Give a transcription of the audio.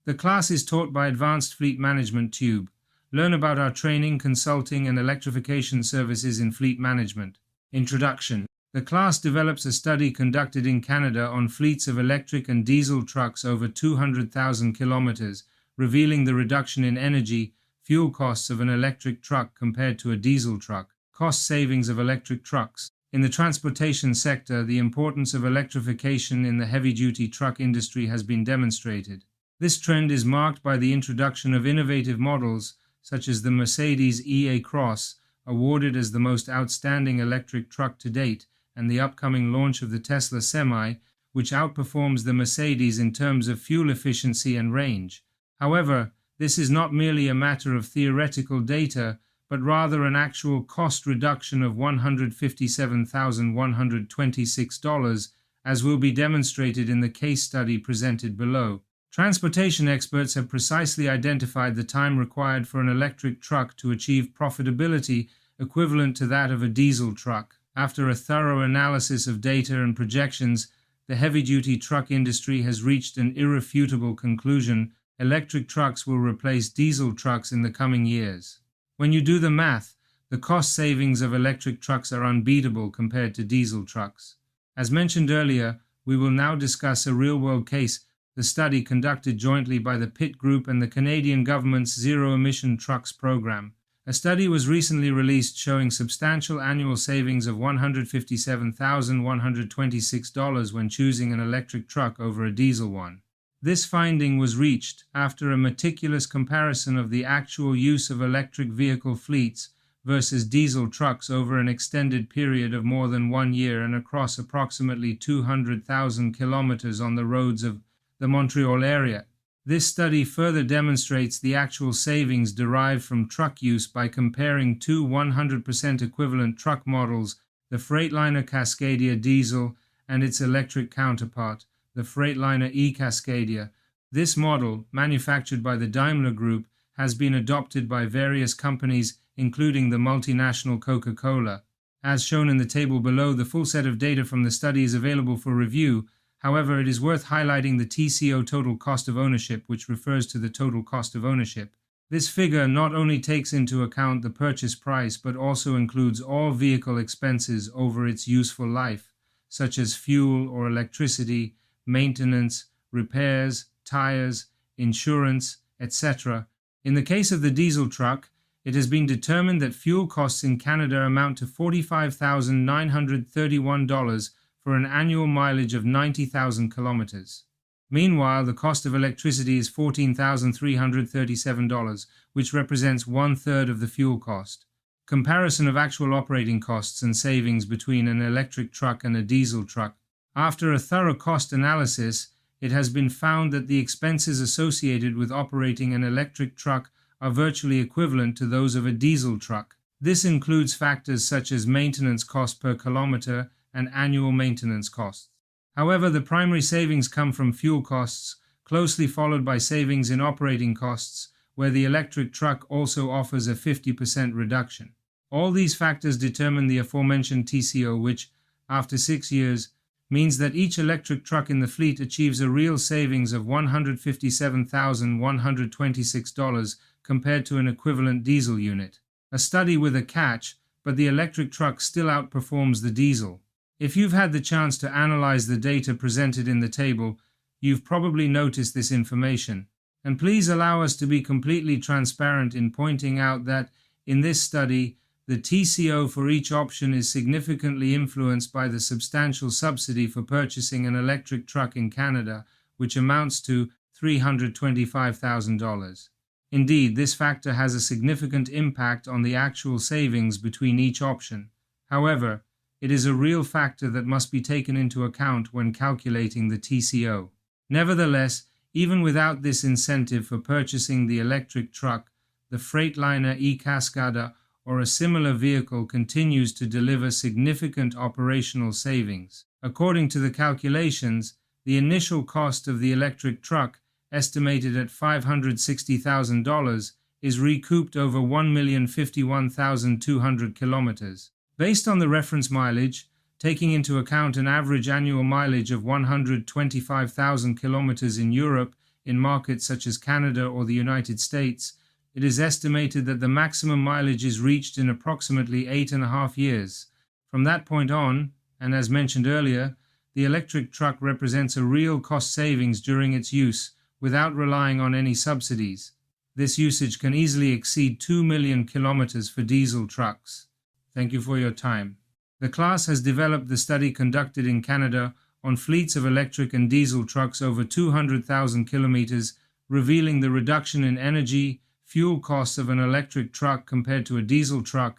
The class is taught by Advanced Fleet Management Tube. Learn about our training, consulting, and electrification services in fleet management. Introduction. The class develops a study conducted in Canada on fleets of electric and diesel trucks over 200,000 kilometers, revealing the reduction in energy, fuel costs of an electric truck compared to a diesel truck, cost savings of electric trucks. In the transportation sector, the importance of electrification in the heavy-duty truck industry has been demonstrated. This trend is marked by the introduction of innovative models, such as the Mercedes eAcross, awarded as the most outstanding electric truck to date, and the upcoming launch of the Tesla Semi, which outperforms the Mercedes in terms of fuel efficiency and range. However, this is not merely a matter of theoretical data, but rather an actual cost reduction of $157,126, as will be demonstrated in the case study presented below. Transportation experts have precisely identified the time required for an electric truck to achieve profitability equivalent to that of a diesel truck. After a thorough analysis of data and projections, the heavy-duty truck industry has reached an irrefutable conclusion: electric trucks will replace diesel trucks in the coming years. When you do the math, the cost savings of electric trucks are unbeatable compared to diesel trucks. As mentioned earlier, we will now discuss a real-world case, the study conducted jointly by the Pitt Group and the Canadian government's Zero-Emission Trucks program. A study was recently released showing substantial annual savings of $157,126 when choosing an electric truck over a diesel one. This finding was reached after a meticulous comparison of the actual use of electric vehicle fleets versus diesel trucks over an extended period of more than 1 year and across approximately 200,000 kilometers on the roads of the Montreal area. This study further demonstrates the actual savings derived from truck use by comparing two 100% equivalent truck models, the Freightliner Cascadia diesel and its electric counterpart, the Freightliner eCascadia. This model, manufactured by the Daimler Group, has been adopted by various companies, including the multinational Coca-Cola. As shown in the table below, the full set of data from the study is available for review. However, it is worth highlighting the TCO, total cost of ownership, which refers to the total cost of ownership. This figure not only takes into account the purchase price but also includes all vehicle expenses over its useful life, such as fuel or electricity, maintenance, repairs, tires, insurance, etc. In the case of the diesel truck, it has been determined that fuel costs in Canada amount to $45,931 for an annual mileage of 90,000 kilometers. Meanwhile, the cost of electricity is $14,337, which represents 1/3 of the fuel cost. Comparison of actual operating costs and savings between an electric truck and a diesel truck. After a thorough cost analysis, it has been found that the expenses associated with operating an electric truck are virtually equivalent to those of a diesel truck. This includes factors such as maintenance cost per kilometer and annual maintenance costs. However, the primary savings come from fuel costs, closely followed by savings in operating costs, where the electric truck also offers a 50% reduction. All these factors determine the aforementioned TCO, which, after 6 years, means that each electric truck in the fleet achieves a real savings of $157,126 compared to an equivalent diesel unit. A study with a catch, but the electric truck still outperforms the diesel. If you've had the chance to analyze the data presented in the table, you've probably noticed this information. And please allow us to be completely transparent in pointing out that, in this study, the TCO for each option is significantly influenced by the substantial subsidy for purchasing an electric truck in Canada, which amounts to $325,000. Indeed, this factor has a significant impact on the actual savings between each option. However, it is a real factor that must be taken into account when calculating the TCO. Nevertheless, even without this incentive for purchasing the electric truck, the Freightliner eCascadia or a similar vehicle continues to deliver significant operational savings. According to the calculations, the initial cost of the electric truck, estimated at $560,000, is recouped over 1,051,200 kilometers. Based on the reference mileage, taking into account an average annual mileage of 125,000 kilometers in Europe, in markets such as Canada or the United States, it is estimated that the maximum mileage is reached in approximately 8.5 years. From that point on, and as mentioned earlier, the electric truck represents a real cost savings during its use without relying on any subsidies. This usage can easily exceed 2 million kilometers for diesel trucks. Thank you for your time. The class has developed the study conducted in Canada on fleets of electric and diesel trucks over 200,000 kilometers, revealing the reduction in energy, fuel costs of an electric truck compared to a diesel truck,